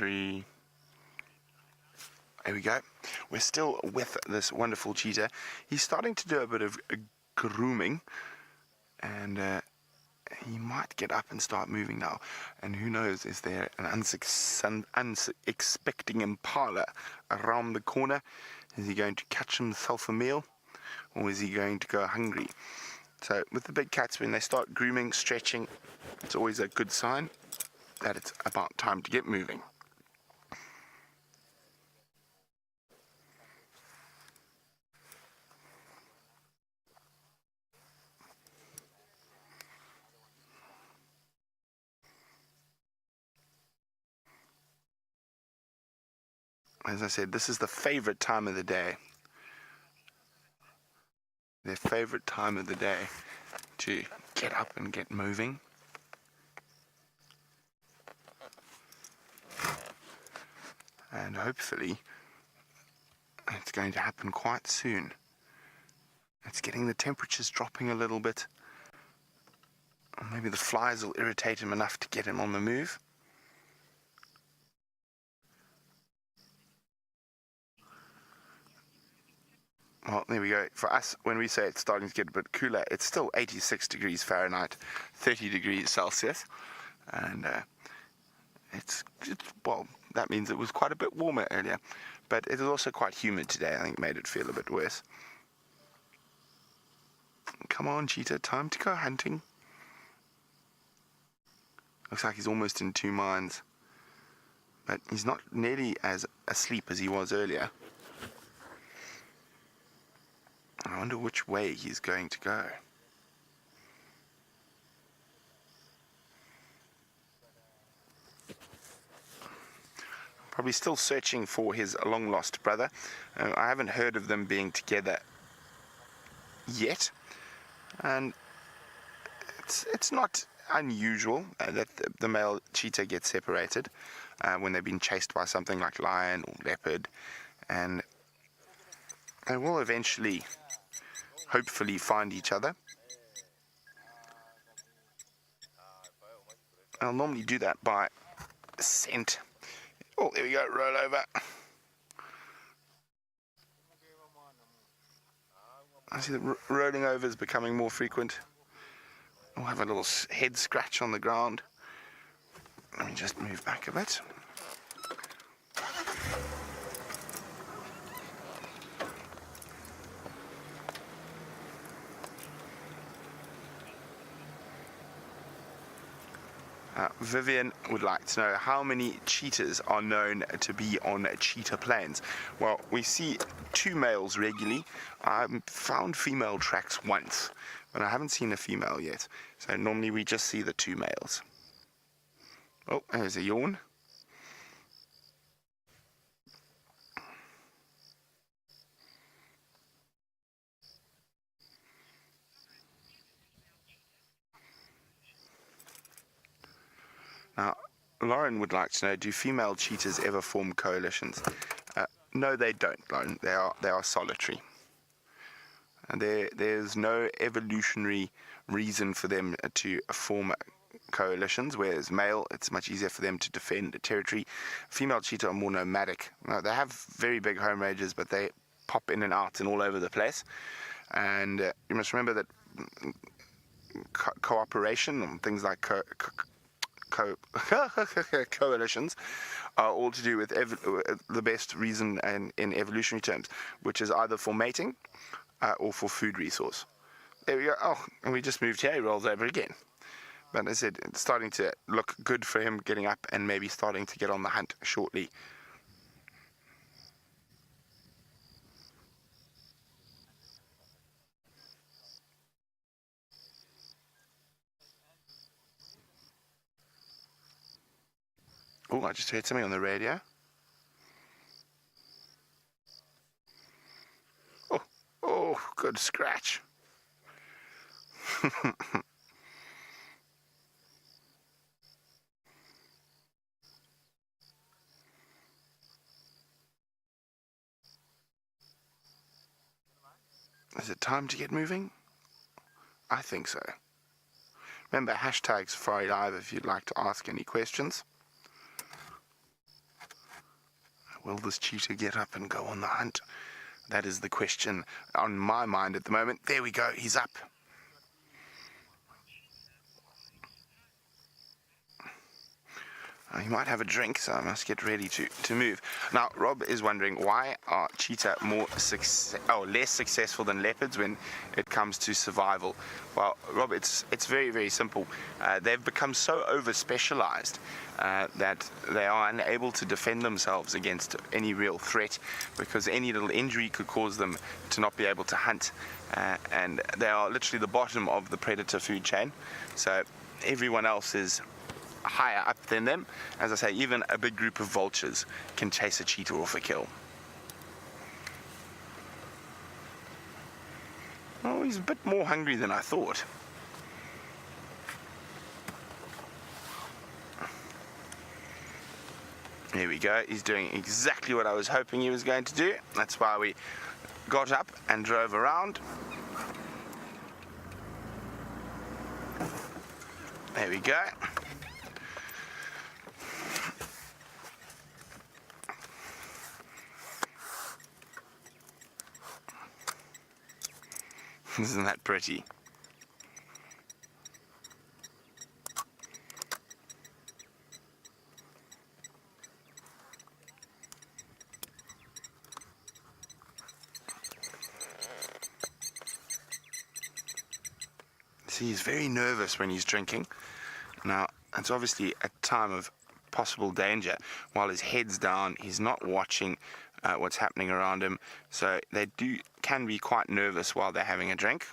3. There we go. We're still with this wonderful cheetah. He's starting to do a bit of grooming, and he might get up and start moving now. And who knows, is there an unexpecting impala around the corner? Is he going to catch himself a meal, or is he going to go hungry? So with the big cats, when they start grooming, stretching, it's always a good sign that it's about time to get moving. As I said, this is the favorite time of the day. Their favorite time of the day to get up and get moving. And hopefully it's going to happen quite soon. It's getting the temperatures dropping a little bit. Or maybe the flies will irritate him enough to get him on the move. Well, there we go. For us, when we say it's starting to get a bit cooler, it's still 86 degrees Fahrenheit, 30 degrees Celsius. And well, that means it was quite a bit warmer earlier. But it is also quite humid today. I think it made it feel a bit worse. Come on, Cheetah, time to go hunting. Looks like he's almost in two minds. But he's not nearly as asleep as he was earlier. I wonder which way he's going to go. Probably still searching for his long-lost brother. I haven't heard of them being together yet. And it's not unusual that the male cheetah gets separated when they've been chased by something like lion or leopard. And they will eventually, hopefully, find each other. I'll normally do that by scent. Oh, there we go, roll over. I see the rolling over is becoming more frequent. We'll have a little head scratch on the ground. Let me just move back a bit. Vivian would like to know how many cheetahs are known to be on cheetah plains. Well, we see 2 males regularly. I've found female tracks once, but I haven't seen a female yet. So normally we just see the 2 males. Oh, there's a yawn. Now, Lauren would like to know, do female cheetahs ever form coalitions? No, they don't, Lauren. They are solitary. And there's no evolutionary reason for them to form coalitions, whereas male, it's much easier for them to defend the territory. Female cheetah are more nomadic. Now, they have very big home ranges, but they pop in and out and all over the place. And you must remember that cooperation and things like coalitions are all to do with the best reason in evolutionary terms, which is either for mating or for food resource. There we go. Oh, and we just moved here. He rolls over again. But as I said, it's starting to look good for him getting up and maybe starting to get on the hunt shortly. Oh, I just heard something on the radio. Oh, good scratch. Is it time to get moving? I think so. Remember, hashtag SafariLIVE if you'd like to ask any questions. Will this cheetah get up and go on the hunt? That is the question on my mind at the moment. There we go, he's up. He might have a drink, so I must get ready to move. Now, Rob is wondering, why are cheetah less successful than leopards when it comes to survival? Well, Rob, it's very, very simple. They've become so over-specialized that they are unable to defend themselves against any real threat, because any little injury could cause them to not be able to hunt. And they are literally the bottom of the predator food chain. So everyone else is higher up than them. As I say, even a big group of vultures can chase a cheetah off a kill. Oh, he's a bit more hungry than I thought. There we go, he's doing exactly what I was hoping he was going to do. That's why we got up and drove around. There we go. Isn't that pretty? See, he's very nervous when he's drinking. Now, it's obviously a time of possible danger. While his head's down, he's not watching what's happening around him, so they can be quite nervous while they're having a drink.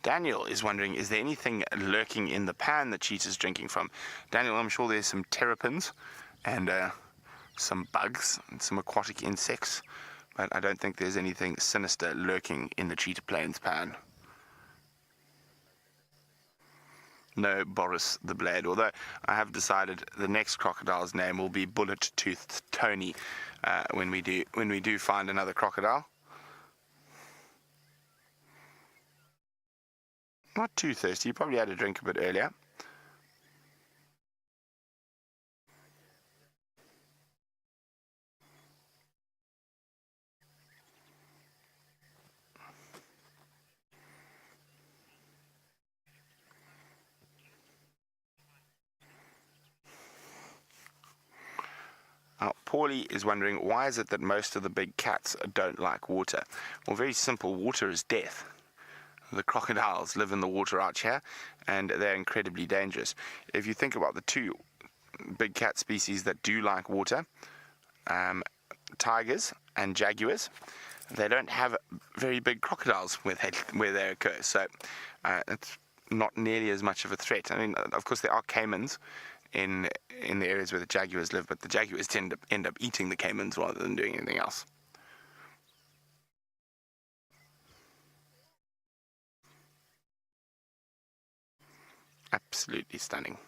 Daniel is wondering, is there anything lurking in the pan that Cheetah's drinking from? Daniel, I'm sure there's some terrapins and some bugs and some aquatic insects, but I don't think there's anything sinister lurking in the Cheetah Plains pan. No Boris the Blade, although I have decided the next crocodile's name will be Bullet-Toothed Tony when we do find another crocodile. Not too thirsty, probably had a drink a bit earlier. Now, Paulie is wondering, why is it that most of the big cats don't like water? Well, very simple, water is death. The crocodiles live in the water out here, and they're incredibly dangerous. If you think about the two big cat species that do like water, tigers and jaguars, they don't have very big crocodiles where they occur, so it's not nearly as much of a threat. I mean, of course, there are caimans in the areas where the jaguars live, but the jaguars tend to end up eating the caimans rather than doing anything else. Absolutely stunning.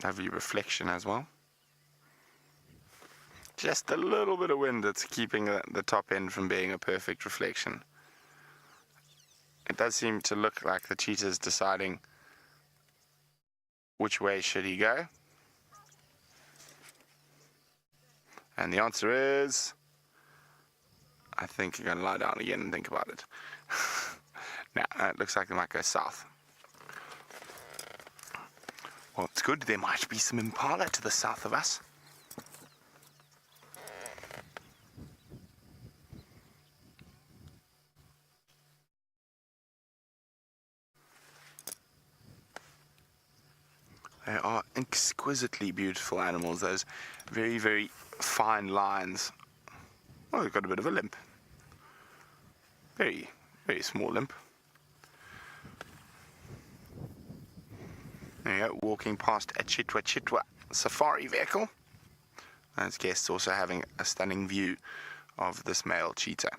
Lovely reflection as well. Just a little bit of wind that's keeping the top end from being a perfect reflection. It does seem to look like the cheetah's deciding which way should he go. And the answer is, I think you're going to lie down again and think about it. Now, it looks like they might go south. Well, it's good. There might be some impala to the south of us. They are exquisitely beautiful animals, those very, very fine lines. Oh, they've got a bit of a limp. Very, very small limp. There you go, walking past a Chitwa safari vehicle. As guests also having a stunning view of this male cheetah.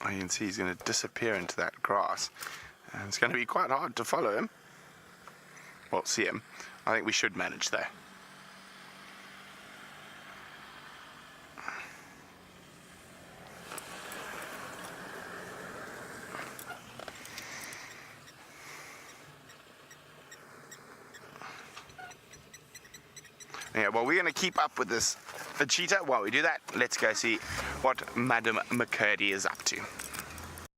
You can see he's going to disappear into that grass. And it's going to be quite hard to follow him. Well, see him. I think we should manage there. Yeah, well, we're going to keep up with this cheetah. While we do that, let's go see what Madam McCurdy is up to.